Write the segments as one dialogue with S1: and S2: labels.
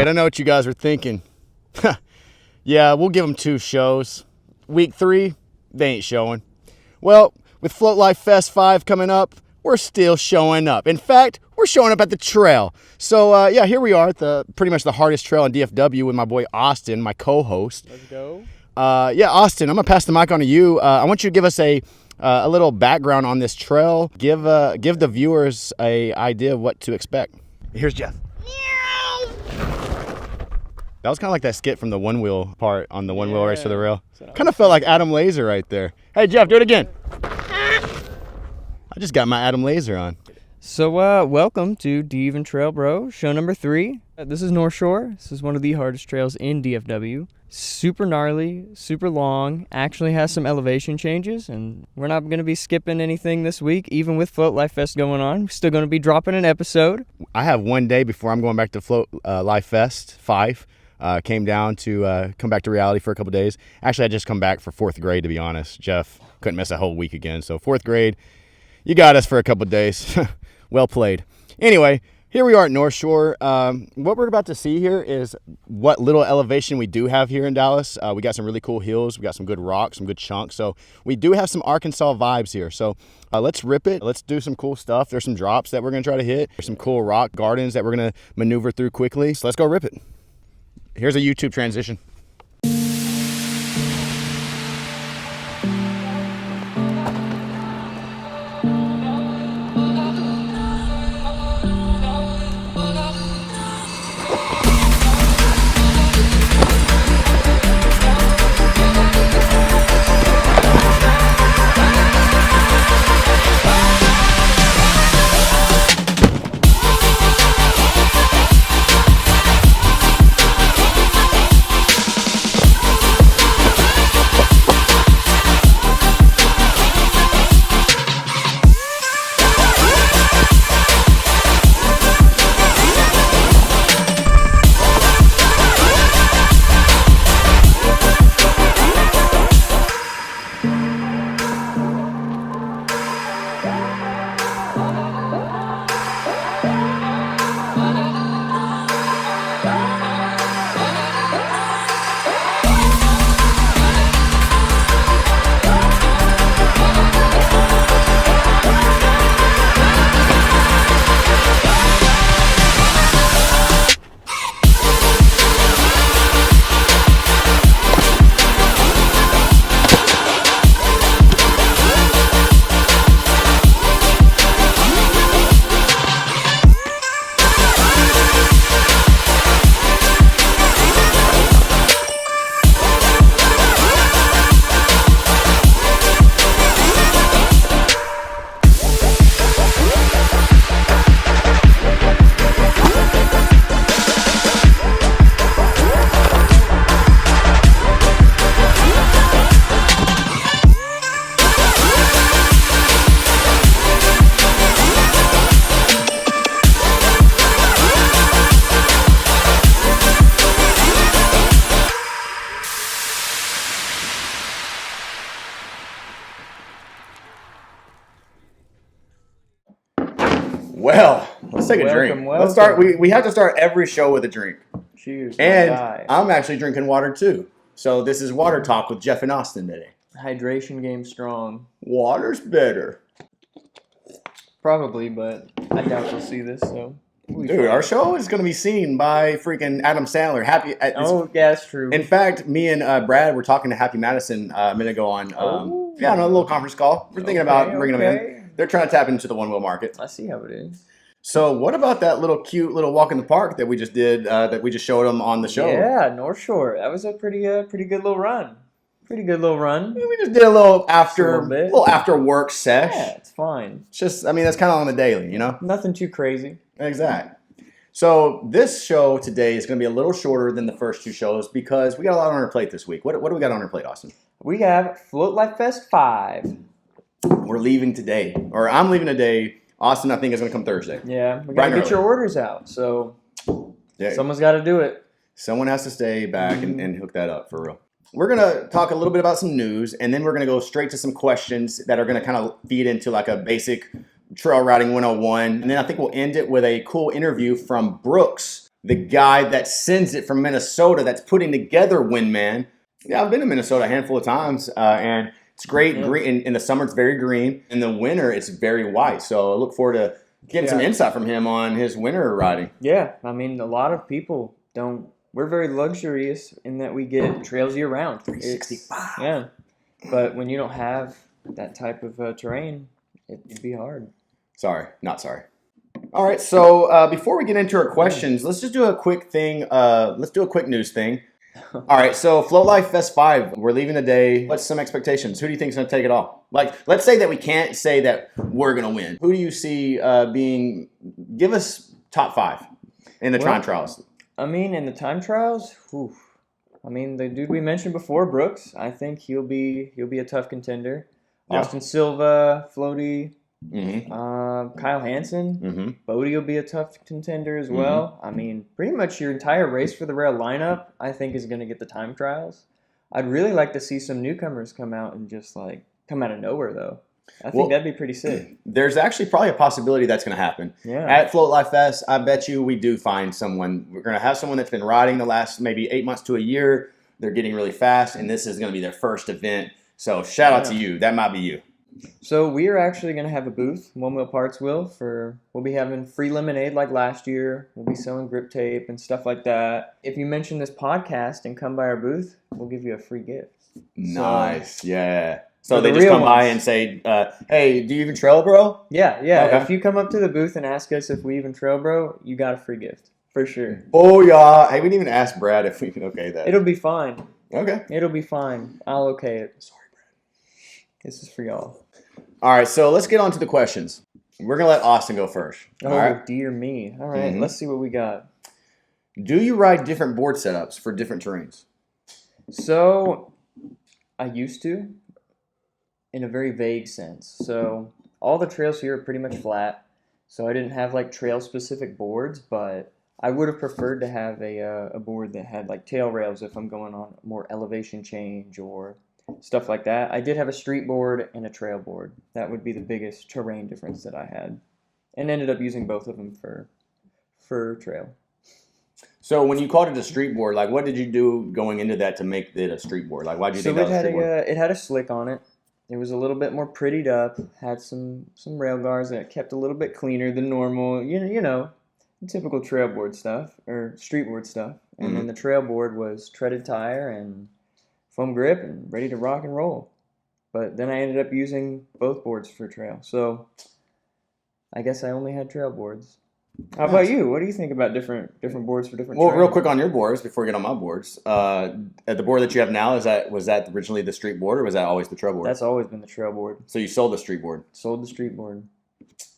S1: right, I know what you guys are thinking. Yeah, we'll give them 2 shows. Week 3, they ain't showing. Well, with Float Life Fest 5 coming up, we're still showing up. In fact, we're showing up at the trail. So, yeah, here we are at pretty much the hardest trail in DFW with my boy Austin, my co-host.
S2: Let's go.
S1: Yeah, Austin, I'm going to pass the mic on to you. I want you to give us a little background on this trail. Give the viewers an idea of what to expect. Here's Jeff. That was kind of like that skit from the Onewheel part on the Onewheel Race to the Rail. Kind of felt like Adam Laser right there. Hey, Jeff, do it again. I just got my Adam Laser on.
S2: So, welcome to D-Even Trail Bro, show number 3. This is North Shore. This is one of the hardest trails in DFW. Super gnarly, super long, actually has some elevation changes, and we're not going to be skipping anything this week, even with Float Life Fest going on. We're still going to be dropping an episode.
S1: I have one day before I'm going back to Float Life Fest 5. Came down to come back to reality for a couple days. Actually, I just come back for 4th grade, to be honest. Jeff couldn't miss a whole week again. So 4th grade, you got us for a couple days. Well played. Anyway, here we are at North Shore. What we're about to see here is what little elevation we do have here in Dallas. We got some really cool hills. We got some good rocks, some good chunks. So we do have some Arkansas vibes here. So let's rip it. Let's do some cool stuff. There's some drops that we're going to try to hit. There's some cool rock gardens that we're going to maneuver through quickly. So let's go rip it. Here's a YouTube transition. Well, let's take a drink. Let's start. We have to start every show with a drink.
S2: Cheers.
S1: And I'm actually drinking water too. So this is Water Talk with Jeff and Austin today.
S2: Hydration game strong.
S1: Water's better.
S2: Probably, but I doubt you'll see this. So,
S1: dude, our show is going to be seen by freaking Adam Sandler.
S2: Oh, yeah, that's true.
S1: In fact, me and Brad were talking to Happy Madison a minute ago on on a little conference call. We're thinking about bringing them in. They're trying to tap into the one-wheel market.
S2: I see how it is.
S1: So what about that little cute little walk in the park that we just did, that we just showed them on the show?
S2: Yeah, North Shore. That was a pretty good little run. Pretty good little run.
S1: We just did a little after work sesh.
S2: Yeah, it's fine.
S1: It's just, I mean, that's kind of on the daily, you know?
S2: Nothing too crazy.
S1: Exactly. So this show today is going to be a little shorter than the first 2 shows because we got a lot on our plate this week. What do we got on our plate, Austin?
S2: We have Float Life Fest 5.
S1: We're leaving today, or I'm leaving today. Austin, I think, is going to come Thursday.
S2: Yeah, we got to get your orders out. So someone's got to do it.
S1: Someone has to stay back and hook that up for real. We're going to talk a little bit about some news, and then we're going to go straight to some questions that are going to kind of feed into like a basic trail riding 101. And then I think we'll end it with a cool interview from Brooks the guy that sends it from Minnesota that's putting together Windman. Yeah, I've been to Minnesota a handful of times, and it's great. Green in the summer, it's very green. In the winter, it's very white. So I look forward to getting some insight from him on his winter riding.
S2: Yeah, I mean, a lot of people don't. We're very luxurious in that we get trails year round.
S1: 365.
S2: Yeah, but when you don't have that type of terrain, it'd be hard.
S1: Sorry, not sorry. All right, so before we get into our questions, let's just do a quick thing. Let's do a quick news thing. All right, so Float Life Fest 5, we're leaving today. What's some expectations? Who do you think is going to take it all? Like, let's say that we can't say that we're going to win. Who do you see being, give us top 5 in the time trials.
S2: I mean, in the time trials, I mean, the dude we mentioned before, Brooks, I think he'll be a tough contender.
S1: Yeah.
S2: Austin Silva, Floaty,
S1: Mm-hmm.
S2: Kyle Hansen,
S1: Mm-hmm.
S2: Bodie will be a tough contender as well. I mean, pretty much your entire race for the rail lineup, I think, is going to get the time trials. I'd really like to see some newcomers come out and just like come out of nowhere, though. I think that'd be pretty sick.
S1: There's actually probably a possibility that's going to happen.
S2: Yeah.
S1: At Float Life Fest, I bet you we do find someone. We're going to have someone that's been riding the last maybe 8 months to a year. They're getting really fast, and this is going to be their first event. So shout out to you. That might be you.
S2: So we are actually going to have a booth, Onewheel Parts will, we'll be having free lemonade like last year. We'll be selling grip tape and stuff like that. If you mention this podcast and come by our booth, we'll give you a free gift.
S1: Nice, yeah. So they just come by and say, hey, do you even trail, bro?
S2: Yeah.
S1: Okay.
S2: If you come up to the booth and ask us if we even trail, bro, you got a free gift. For sure.
S1: Oh, yeah. Hey, we didn't even ask Brad if we can okay that.
S2: It'll be fine.
S1: Okay.
S2: It'll be fine. I'll okay it. Sorry, Brad. This is for y'all.
S1: All right, so let's get on to the questions. We're going to let Austin go first.
S2: Oh,
S1: all right?
S2: Dear me. All right, let's see what we got.
S1: Do you ride different board setups for different terrains?
S2: So, I used to, in a very vague sense. So, all the trails here are pretty much flat. So, I didn't have like trail-specific boards, but I would have preferred to have a board that had like tail rails if I'm going on more elevation change or stuff like that. I did have a street board and a trail board. That would be the biggest terrain difference that I had, and ended up using both of them for trail.
S1: So when you called it a street board, like what did you do going into that to make it a street board? Like why did you think that was a street board?
S2: It had a slick on it. It was a little bit more prettied up. Had some rail guards that kept a little bit cleaner than normal. You know, typical trail board stuff or street board stuff. And then the trail board was treaded tire and foam grip and ready to rock and roll. But then I ended up using both boards for trail. So I guess I only had trail boards. How about you? What do you think about different boards for different
S1: Well, real quick on your boards before we get on my boards. At the board that you have now, was that originally the street board or was that always the trail board?
S2: That's always been the trail board.
S1: So you sold the street board?
S2: Sold the street board.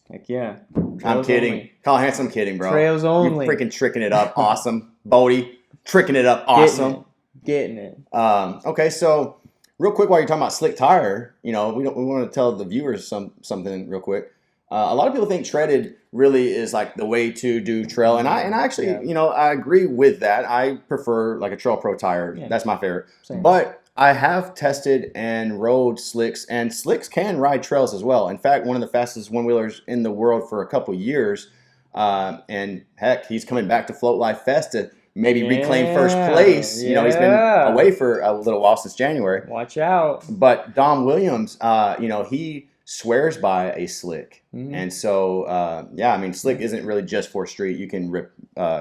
S2: Heck yeah.
S1: I'm kidding. Kyle Hansen, I'm kidding, bro.
S2: Trails only.
S1: You're freaking tricking it up. Awesome. Bodie, tricking it up. Awesome.
S2: Getting it.
S1: Okay, so real quick while you're talking about slick tire, we want to tell the viewers something real quick. A lot of people think treaded really is like the way to do trail, and I actually, I agree with that. I prefer like a Trail Pro tire. Yeah. That's my favorite. Same. But I have tested and rode slicks, and slicks can ride trails as well. In fact, one of the fastest one-wheelers in the world for a couple years, and heck, he's coming back to Float Life Fest to maybe reclaim first place. He's been away for a little while since January.
S2: Watch out.
S1: But Dom Williams, he swears by a slick. And so, slick isn't really just for street. You can rip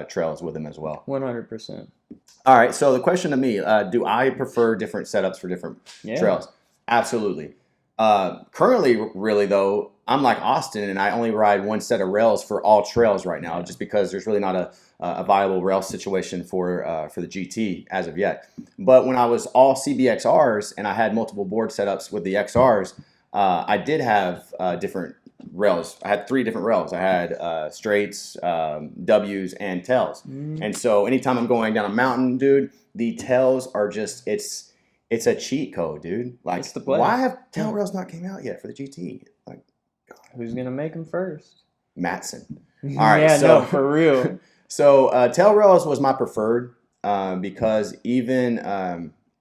S1: trails with them as well.
S2: 100%.
S1: All right, so the question to me, do I prefer different setups for different trails? Absolutely. Currently, really, though, I'm like Austin, and I only ride one set of rails for all trails right now, just because there's really not a viable rail situation for the GT as of yet. But when I was all CBXRs and I had multiple board setups with the XRs, I did have different rails. I had 3 different rails. I had straights, W's, and tails. And so anytime I'm going down a mountain, dude, the tails are just, it's a cheat code, dude. Like, why have tail rails not came out yet for the GT? Like, God.
S2: Who's going to make them first?
S1: Matson. All right,
S2: no, for real.
S1: So tail rails was my preferred because even...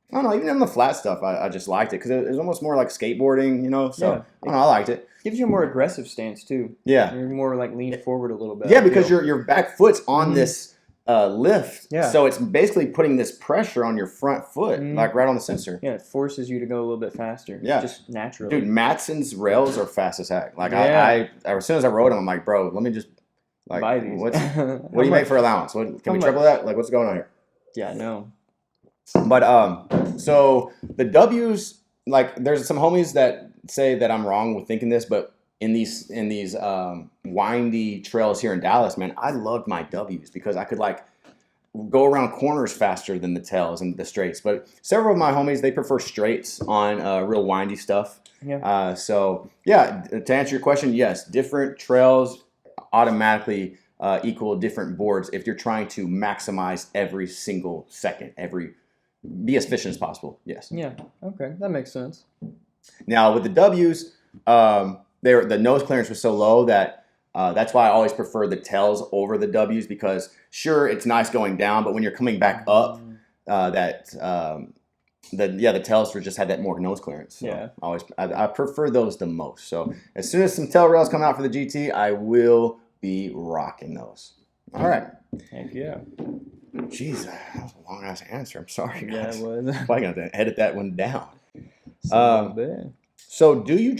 S1: I don't know, even in the flat stuff, I just liked it because it was almost more like skateboarding, So, I don't know, I liked it.
S2: Gives you a more aggressive stance, too.
S1: Yeah.
S2: You're more like lean forward a little bit.
S1: Yeah, because your back foot's on this lift.
S2: Yeah.
S1: So it's basically putting this pressure on your front foot, like right on the sensor.
S2: Yeah, it forces you to go a little bit faster.
S1: Yeah.
S2: Just naturally.
S1: Dude, Matson's rails are fast as heck. Like
S2: Yeah.
S1: I as soon as I rode them, I'm like, bro, let me just like
S2: Buy these.
S1: what do you make for allowance? What can we triple that? Like what's going on here?
S2: Yeah, no.
S1: But so the W's, like there's some homies that say that I'm wrong with thinking this, but in these windy trails here in Dallas, man, I loved my W's because I could like go around corners faster than the tails and the straights. But several of my homies, they prefer straights on real windy stuff.
S2: Yeah.
S1: So yeah, to answer your question, yes, different trails automatically equal different boards if you're trying to maximize every single second, be as efficient as possible. Yes.
S2: Yeah. Okay, that makes sense.
S1: Now with the W's, the nose clearance was so low that that's why I always prefer the tails over the W's because sure it's nice going down, but when you're coming back up, the tails just had that more nose clearance. So
S2: Yeah.
S1: I prefer those the most. So as soon as some tail rails come out for the GT, I will be rocking those. All right.
S2: Heck yeah.
S1: Jeez, that was a long ass answer. I'm sorry, guys.
S2: Yeah, it was.
S1: Probably gonna have to edit that one down.
S2: Bit.
S1: So do the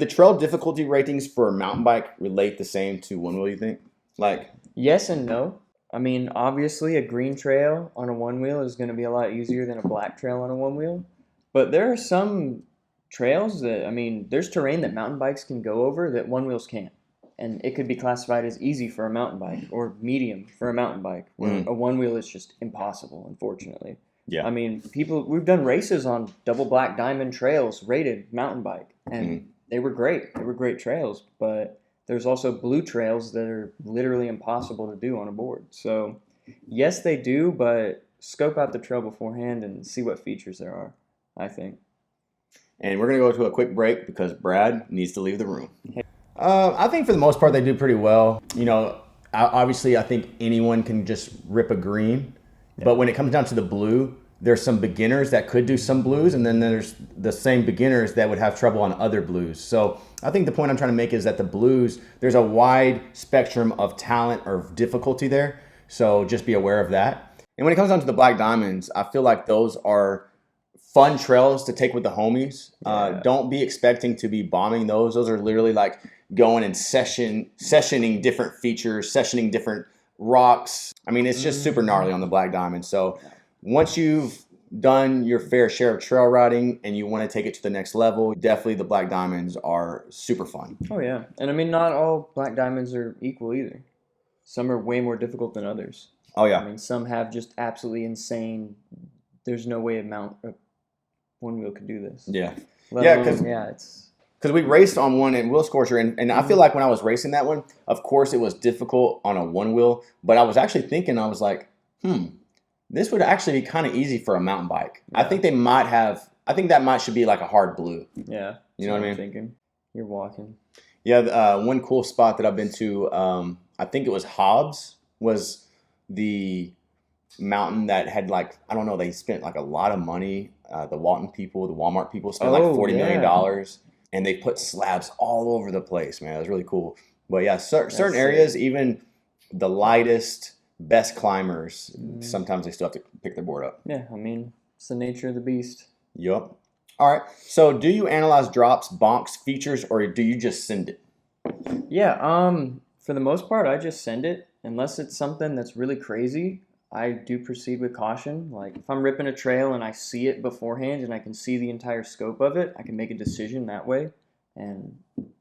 S1: trail difficulty ratings for a mountain bike relate the same to Onewheel, you think? Like
S2: Yes and no. I mean, obviously, a green trail on a one wheel is going to be a lot easier than a black trail on a one wheel. But there are some trails that, I mean, there's terrain that mountain bikes can go over that one wheels can't. And it could be classified as easy for a mountain bike or medium for a mountain bike, where a one wheel is just impossible, unfortunately.
S1: Yeah.
S2: I mean, we've done races on double black diamond trails rated mountain bike, and they were great. They were great trails, but there's also blue trails that are literally impossible to do on a board. So, yes, they do, but scope out the trail beforehand and see what features there are, I think.
S1: And we're going to go to a quick break because Brad needs to leave the room. I think for the most part, they do pretty well. You know, obviously, I think anyone can just rip a green. Yeah. But when it comes down to the blue, there's some beginners that could do some blues, and then there's the same beginners that would have trouble on other blues. So I think the point I'm trying to make is that the blues, there's a wide spectrum of talent or difficulty there. So just be aware of that. And when it comes down to the black diamonds, I feel like those are fun trails to take with the homies.
S2: Yeah.
S1: Don't be expecting to be bombing those. Those are literally like going and sessioning different features, sessioning different rocks. I mean, it's just super gnarly on the black diamond. So once you've done your fair share of trail riding and you want to take it to the next level, definitely the black diamonds are super fun.
S2: Oh yeah, and I mean, not all black diamonds are equal either. Some are way more difficult than others.
S1: Oh yeah.
S2: I mean, some have just absolutely insane. There's no way a one wheel could do this.
S1: Yeah.
S2: Because
S1: we raced on one in Wheel Scorcher, and I feel like when I was racing that one, of course it was difficult on a one wheel, but I was actually thinking, I was like, this would actually be kind of easy for a mountain bike. Yeah. I think that should be like a hard blue.
S2: Yeah.
S1: You know what I mean?
S2: Thinking. You're walking.
S1: Yeah, one cool spot that I've been to, I think it was Hobbs, was the mountain that had like, I don't know, they spent like a lot of money. The Walton people, the Walmart people spent like $40 million. And they put slabs all over the place, man. It was really cool. But yeah, certain areas, even the lightest, best climbers, sometimes they still have to pick their board up.
S2: Yeah, I mean, it's the nature of the beast.
S1: Yep. All right. So do you analyze drops, bonks, features, or do you just send it?
S2: Yeah, for the most part, I just send it. Unless it's something that's really crazy, I do proceed with caution. Like if I'm ripping a trail and I see it beforehand and I can see the entire scope of it, I can make a decision that way and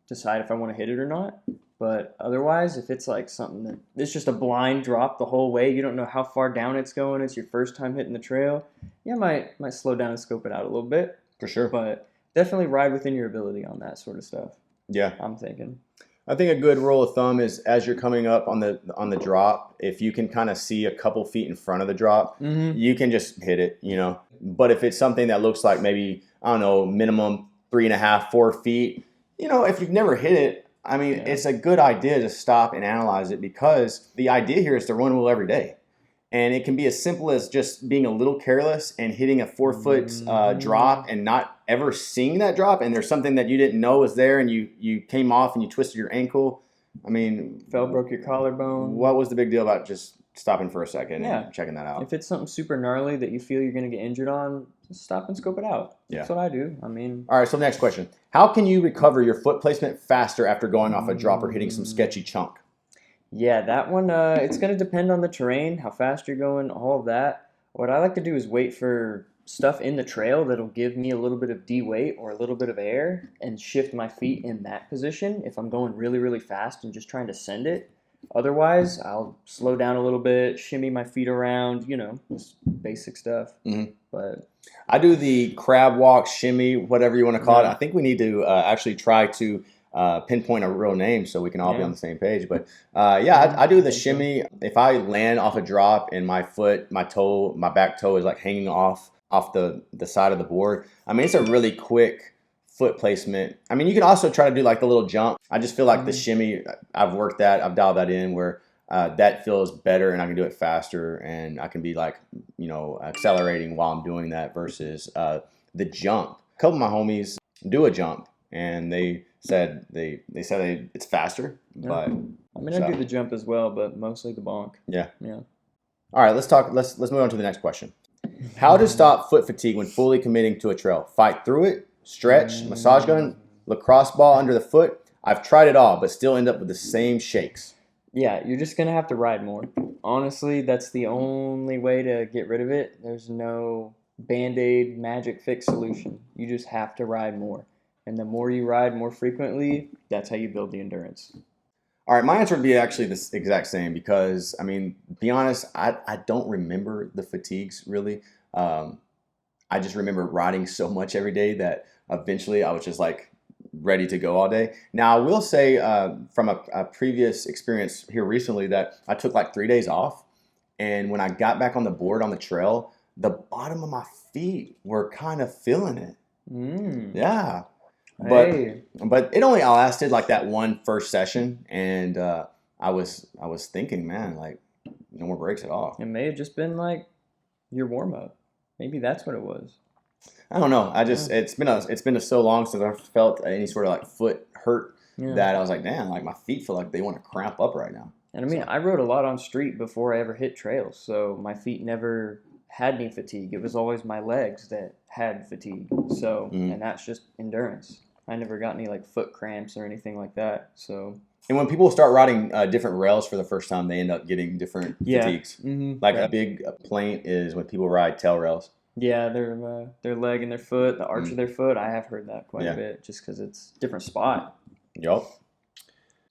S2: decide if I want to hit it or not. But otherwise, if it's like something that it's just a blind drop the whole way, you don't know how far down it's going, it's your first time hitting the trail, yeah, might slow down and scope it out a little bit.
S1: For sure.
S2: But definitely ride within your ability on that sort of stuff.
S1: Yeah.
S2: I'm thinking.
S1: I think a good rule of thumb is as you're coming up on the drop, if you can kind of see a couple feet in front of the drop, you can just hit it, you know. But if it's something that looks like maybe, I don't know, minimum 3.5, 4 feet, you know, if you've never hit it, I mean, it's a good idea to stop and analyze it because the idea here is to run wheel every day. And it can be as simple as just being a little careless and hitting a 4-foot drop and not ever seeing that drop. And there's something that you didn't know was there and you came off and you twisted your ankle. I mean,
S2: broke your collarbone.
S1: what was the big deal about just stopping for a second
S2: Yeah.
S1: and checking that out?
S2: If it's something super gnarly that you feel you're going to get injured on, just stop and scope it out. That's what I do. I mean,
S1: all right, so next question. How can you recover your foot placement faster after going off a drop or hitting some sketchy chunk?
S2: yeah, that one, it's going to depend on the terrain, how fast you're going, all of that. What I like to do is wait for stuff in the trail that'll give me a little bit of D-weight or a little bit of air and shift my feet in that position if I'm going really, really fast and just trying to send it. Otherwise, I'll slow down a little bit, shimmy my feet around, just basic stuff. But
S1: I do the crab walk, shimmy, whatever you want to call it. I think we need to actually try to pinpoint a real name so we can all be on the same page. But I do the shimmy. If I land off a drop and my foot, my back toe is like hanging off the side of the board, I mean, it's a really quick foot placement. I mean, you can also try to do like the little jump. I just feel like the shimmy, I've dialed that in where that feels better and I can do it faster and I can be like, accelerating while I'm doing that versus the jump. A couple of my homies do a jump and they said it's faster. But
S2: I mean, I do the jump as well, but mostly the bonk.
S1: Yeah.
S2: Yeah.
S1: All right, let's move on to the next question. How to stop foot fatigue when fully committing to a trail? Fight through it, stretch, massage gun, lacrosse ball under the foot. I've tried it all, but still end up with the same shakes.
S2: Yeah, you're just going to have to ride more. Honestly, that's the only way to get rid of it. There's no Band-Aid magic fix solution. You just have to ride more. And the more you ride more frequently, that's how you build the endurance.
S1: All right, my answer would be actually the exact same because, I mean, be honest, I don't remember the fatigues really. I just remember riding so much every day that eventually I was just like ready to go all day. Now, I will say from a previous experience here recently that I took like 3 days off. And when I got back on the board on the trail, the bottom of my feet were kind of feeling it. Yeah. But it only lasted like that one first session, and I was thinking, man, like no more breaks at all.
S2: It may have just been like your warm up. Maybe that's what it was.
S1: I don't know. It's been so long since I've felt any sort of like foot hurt that I was like, damn, like my feet feel like they want to cramp up right now.
S2: And I mean, I rode a lot on street before I ever hit trails, so my feet never had any fatigue. It was always my legs that had fatigue. So, and that's just endurance. I never got any like foot cramps or anything like that. So.
S1: And when people start riding different rails for the first time, they end up getting different fatigues. Like a big plaint is when people ride tail rails.
S2: Yeah, their leg and their foot, the arch of their foot. I have heard that quite a bit, just because it's a different spot.
S1: Yup.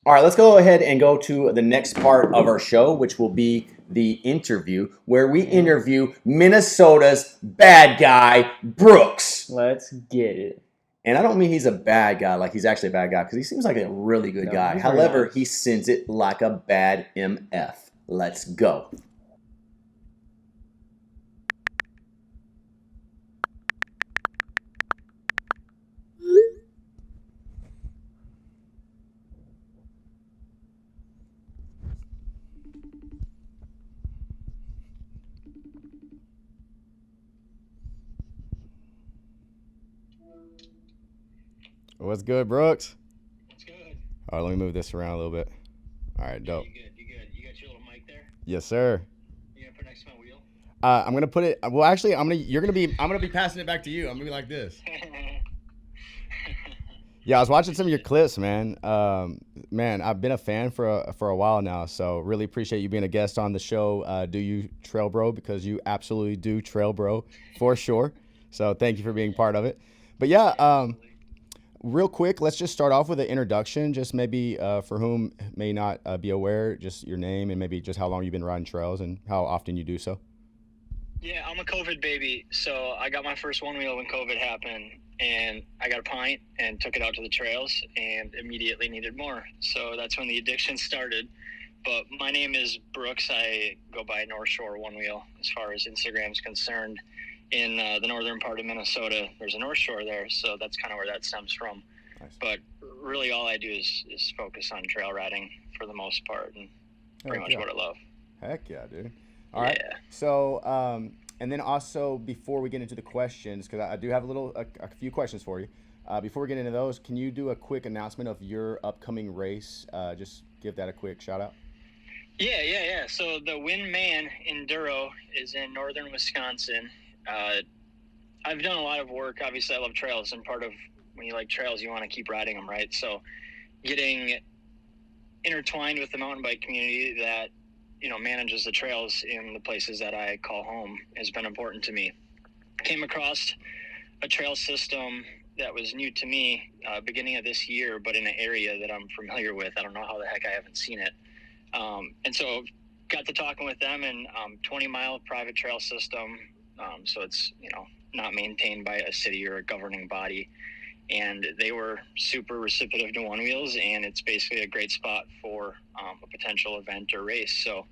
S1: All right, let's go ahead and go to the next part of our show, which will be the interview, where we interview Minnesota's bad guy, Brooks.
S2: Let's get it.
S1: And I don't mean he's a bad guy, like he's actually a bad guy, because he seems like a really good guy. However, he sends it like a bad MF. Let's go. What's good, Brooks?
S3: What's good?
S1: All right, let me move this around a little bit. All right, dope.
S3: You good? You good? You got your little mic there?
S1: Yes, sir.
S3: You gonna put it next to my wheel?
S1: I'm gonna put it. Well, actually, I'm gonna be passing it back to you. I'm gonna be like this. Yeah, I was watching some of your clips, man. Man, I've been a fan for a while now, so really appreciate you being a guest on the show. Do you trail bro? Because you absolutely do trail bro for sure. So thank you for being part of it. But yeah, real quick, let's just start off with an introduction. Just maybe for whom may not be aware, just your name and maybe just how long you've been riding trails and how often you do so.
S3: Yeah, I'm a COVID baby, so I got my first one wheel when COVID happened, and I got a pint and took it out to the trails and immediately needed more. So that's when the addiction started. But my name is Brooks. I go by North Shore One Wheel as far as Instagram's concerned. In the northern part of Minnesota, there's a North Shore there, so that's kind of where that stems from. Nice. But really all I do is focus on trail riding for the most part, and pretty much what I love.
S1: Heck yeah, dude. All right. So, and then also before we get into the questions, because I do have a few questions for you. Before we get into those, can you do a quick announcement of your upcoming race, just give that a quick shout out?
S3: Yeah. So the Windman Enduro is in northern Wisconsin. I've done a lot of work. Obviously, I love trails, and part of when you like trails, you want to keep riding them, right? So getting intertwined with the mountain bike community that, manages the trails in the places that I call home has been important to me. Came across a trail system that was new to me beginning of this year, but in an area that I'm familiar with. I don't know how the heck I haven't seen it. And so got to talking with them, and 20-mile private trail system. So it's, not maintained by a city or a governing body. And they were super receptive to Onewheels, and it's basically a great spot for a potential event or race. So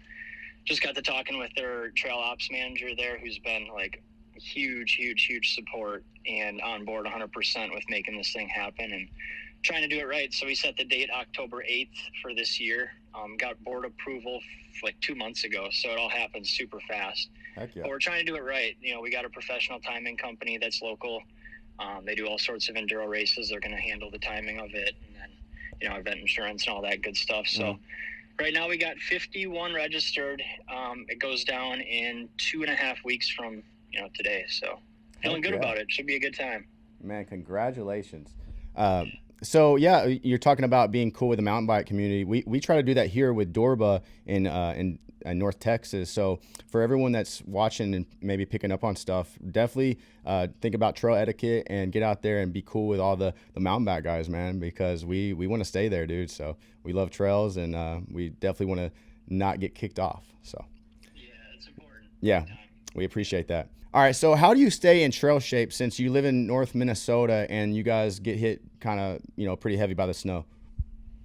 S3: just got to talking with their trail ops manager there, who's been like huge support and on board 100% with making this thing happen and trying to do it right. So we set the date October 8th for this year. Got board approval like 2 months ago, so it all happened super fast.
S1: Heck yeah.
S3: But we're trying to do it right. We got a professional timing company that's local. They do all sorts of enduro races. They're going to handle the timing of it, and then, event insurance and all that good stuff. So right now we got 51 registered. It goes down in 2.5 weeks from, today. So feeling good about it. Should be a good time.
S1: Man, congratulations. So yeah, you're talking about being cool with the mountain bike community. We try to do that here with Dorba in North Texas. So for everyone that's watching and maybe picking up on stuff, definitely think about trail etiquette and get out there and be cool with all the mountain bike guys, man, because we want to stay there, dude. So we love trails, and we definitely want to not get kicked off. So
S3: yeah, it's important.
S1: Yeah, we appreciate that. All right, so how do you stay in trail shape since you live in North Minnesota and you guys get hit kind of, pretty heavy by the snow?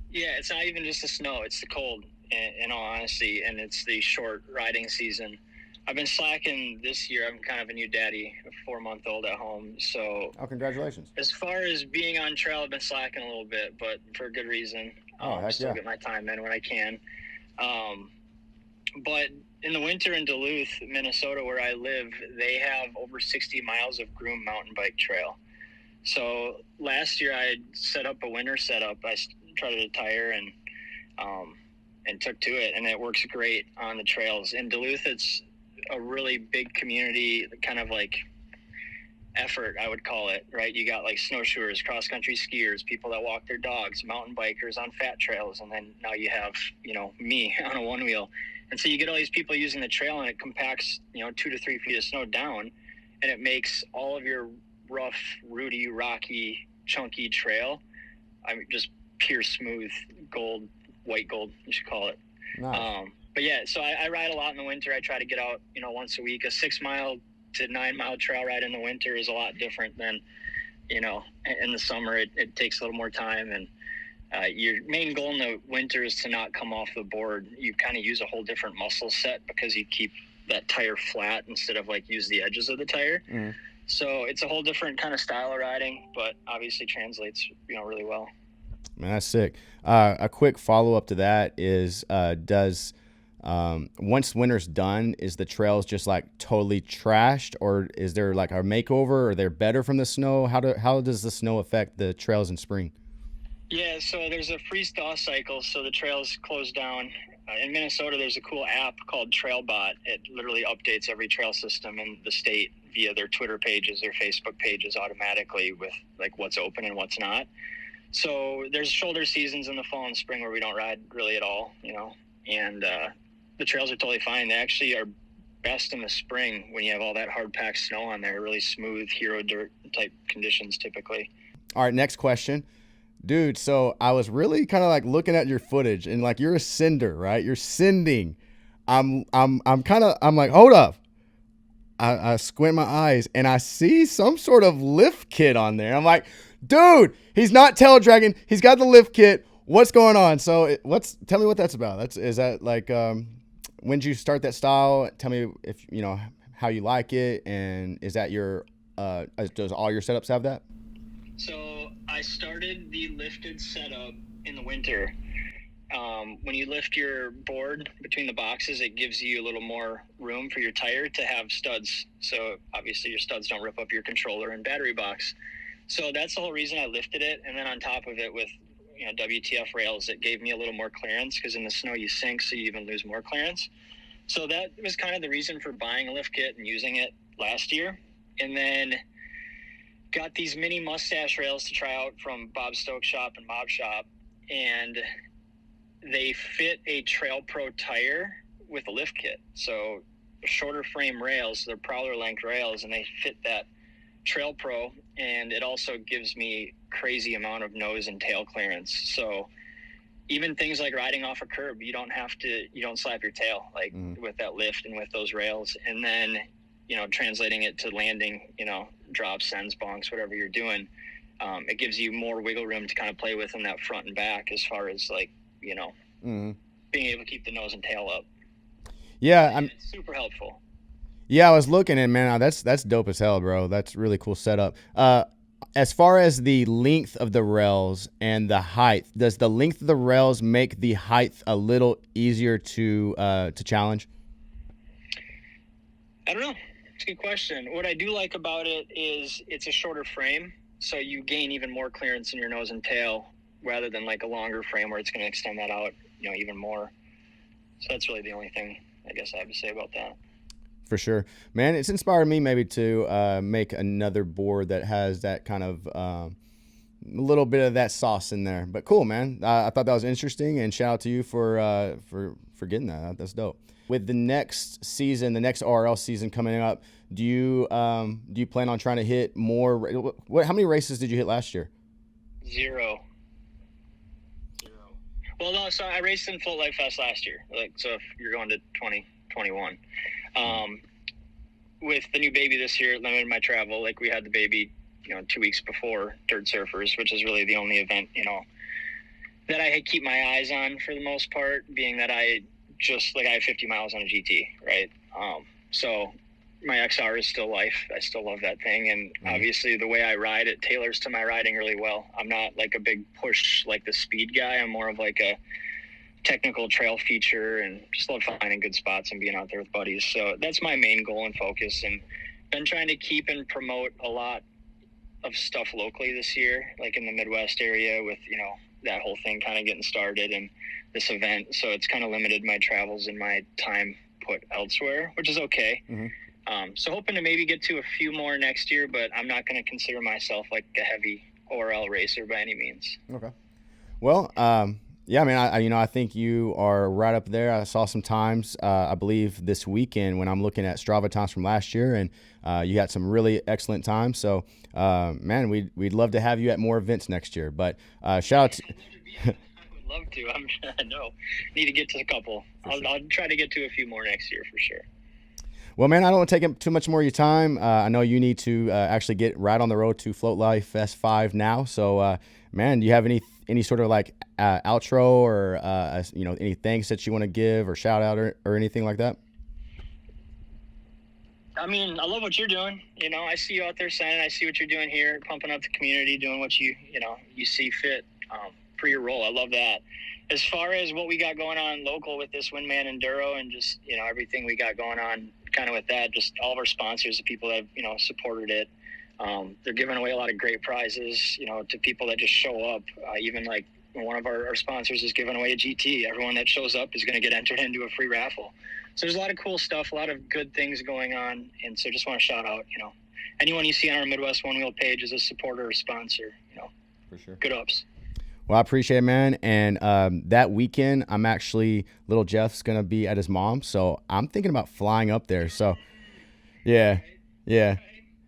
S3: Yeah, it's not even just the snow. It's the cold, in all honesty, and it's the short riding season. I've been slacking this year. I'm kind of a new daddy, a 4-month-old at home. So,
S1: congratulations.
S3: As far as being on trail, I've been slacking a little bit, but for a good reason. Still get my time in when I can. But in the winter in Duluth, Minnesota, where I live, they have over 60 miles of groomed mountain bike trail. So last year I set up a winter setup. I tried a tire and took to it, and it works great on the trails. In Duluth, it's a really big community, kind of like effort, I would call it, right? You got like snowshoers, cross-country skiers, people that walk their dogs, mountain bikers on fat trails, and then now you have, me on a one-wheel. And so you get all these people using the trail, and it compacts, 2 to 3 feet of snow down, and it makes all of your rough, rooty, rocky, chunky trail, just pure smooth gold, white gold, you should call it.
S1: Nice.
S3: But yeah, so I ride a lot in the winter. I try to get out, once a week. A 6-mile to 9-mile trail ride in the winter is a lot different than, in the summer. It takes a little more time, and your main goal in the winter is to not come off the board. You kind of use a whole different muscle set because you keep that tire flat instead of like use the edges of the tire. So it's a whole different kind of style of riding, but obviously translates, really well.
S1: Man, that's sick. A quick follow-up to that is, once winter's done, is the trails just like totally trashed, or is there like a makeover, or they're better from the snow? How does the snow affect the trails in spring?
S3: Yeah, so there's a freeze-thaw cycle, so the trails close down. In Minnesota, there's a cool app called TrailBot. It literally updates every trail system in the state via their Twitter pages, their Facebook pages automatically with like what's open and what's not. So there's shoulder seasons in the fall and spring where we don't ride really at all, and the trails are totally fine. They actually are best in the spring when you have all that hard-packed snow on there, really smooth hero dirt type conditions typically.
S1: All right, next question. Dude, so I was really kind of like looking at your footage, and like you're a sender, right? You're sending. I'm like, hold up. I squint my eyes and I see some sort of lift kit on there. I'm like, dude, he's not tail dragging. He's got the lift kit. What's going on? So tell me what that's about. Is that like, when did you start that style? Tell me if, how you like it. And is that does all your setups have that?
S3: So I started the lifted setup in the winter. When you lift your board between the boxes, it gives you a little more room for your tire to have studs. So obviously your studs don't rip up your controller and battery box. So that's the whole reason I lifted it. And then on top of it with WTF rails that gave me a little more clearance, because in the snow you sink, so you even lose more clearance. So that was kind of the reason for buying a lift kit and using it last year. And then got these mini mustache rails to try out from Bob Stokes' shop and Mob Shop, and they fit a Trail Pro tire with a lift kit. So shorter frame rails, they're Prowler length rails, and they fit that Trail Pro, and it also gives me crazy amount of nose and tail clearance. So even things like riding off a curb, you don't slap your tail with that lift and with those rails. And then, translating it to landing, drops, sends, bonks, whatever you're doing, it gives you more wiggle room to kind of play with in that front and back, as far as being able to keep the nose and tail up.
S1: Yeah,
S3: it's super helpful.
S1: Yeah, I was looking, and man, that's dope as hell, bro. That's really cool setup. As far as the length of the rails and the height, does the length of the rails make the height a little easier to challenge?
S3: I don't know. It's a good question. What I do like about it is it's a shorter frame, so you gain even more clearance in your nose and tail, rather than like a longer frame where it's going to extend that out, even more. So that's really the only thing I guess I have to say about that.
S1: For sure, man. It's inspired me maybe to make another board that has that kind of a little bit of that sauce in there. But cool, man. I thought that was interesting, and shout out to you for getting that. That's dope. With the next season, the next RL season coming up, do you plan on trying to hit more? How many races did you hit last year?
S3: Zero. Well, no. So I raced in Float Life Fest last year. So if you're going to 2021. With the new baby this year, it limited my travel. We had the baby, 2 weeks before Dirt Surfers, which is really the only event, that I keep my eyes on for the most part, being that I have 50 miles on a GT, right? So my XR is still life. I still love that thing. And obviously the way I ride, it tailors to my riding really well. I'm not a big push, the speed guy. I'm more of a technical trail feature, and just love finding good spots and being out there with buddies. So that's my main goal and focus, and been trying to keep and promote a lot of stuff locally this year, in the Midwest area, with that whole thing kind of getting started and this event. So it's kind of limited my travels and my time put elsewhere, which is okay. So hoping to maybe get to a few more next year, but I'm not going to consider myself a heavy ORL racer by any means.
S1: Okay. Well, yeah, man, I think you are right up there. I saw some times, I believe this weekend, when I'm looking at Strava times from last year, and you had some really excellent times. So, man, we'd love to have you at more events next year. But shout out to
S3: I would love to. Need to get to a couple. I'll try to get to a few more next year for sure.
S1: Well, man, I don't want to take up too much more of your time. I know you need to actually get right on the road to Float Life Fest 5 now. So, man, do you have any sort of outro or any thanks that you want to give or shout out or anything like that?
S3: I love what you're doing. I see you out there signing. I see what you're doing here, pumping up the community, doing what you see fit for your role. I love that. As far as what we got going on local with this Winman Enduro and just, everything we got going on kind of with that, just all of our sponsors, the people that have, supported it. They're giving away a lot of great prizes, to people that just show up. Even one of our sponsors is giving away a GT. Everyone that shows up is going to get entered into a free raffle. So there's a lot of cool stuff, a lot of good things going on. And so just want to shout out, anyone you see on our Midwest Onewheel page is a supporter or sponsor,
S1: For sure.
S3: Good ups.
S1: Well, I appreciate it, man. And that weekend, I'm actually, little Jeff's going to be at his mom's. So I'm thinking about flying up there. So, yeah.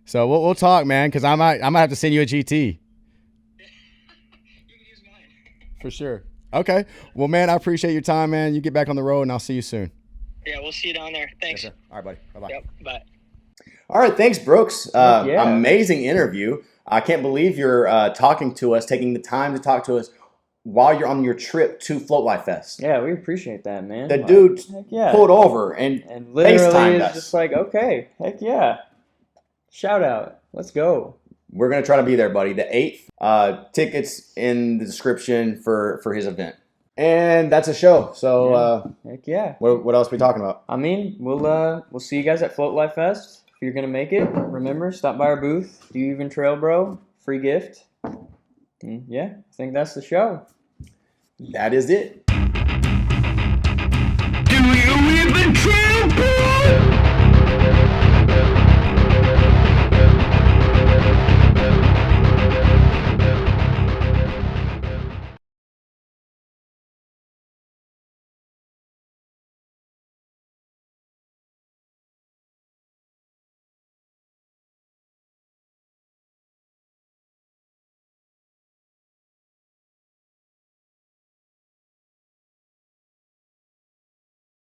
S1: So we'll talk, man, because I might have to send you a GT.
S3: You can use mine.
S1: For sure. Okay. Well, man, I appreciate your time, man. You get back on the road, and I'll see you soon.
S3: Yeah, we'll see you down there. Thanks.
S1: Yes, sir. All right, buddy. Bye-bye.
S3: Yep, bye.
S1: All right, thanks, Brooks.
S2: Yeah.
S1: Amazing interview. I can't believe you're talking to us, taking the time to talk to us while you're on your trip to Float Life Fest.
S2: Yeah, we appreciate that, man.
S1: The dude pulled over and
S2: literally
S1: FaceTimed
S2: is
S1: us.
S2: just okay, heck yeah. Shout out. Let's go.
S1: We're going to try to be there, buddy. The 8th. Tickets in the description for his event. And that's a show. So,
S2: heck yeah.
S1: What else are we talking about?
S2: We'll see you guys at Float Life Fest. If you're gonna make it, remember, stop by our booth. Do you even trail, bro? Free gift. Yeah, I think that's the show.
S4: That is it.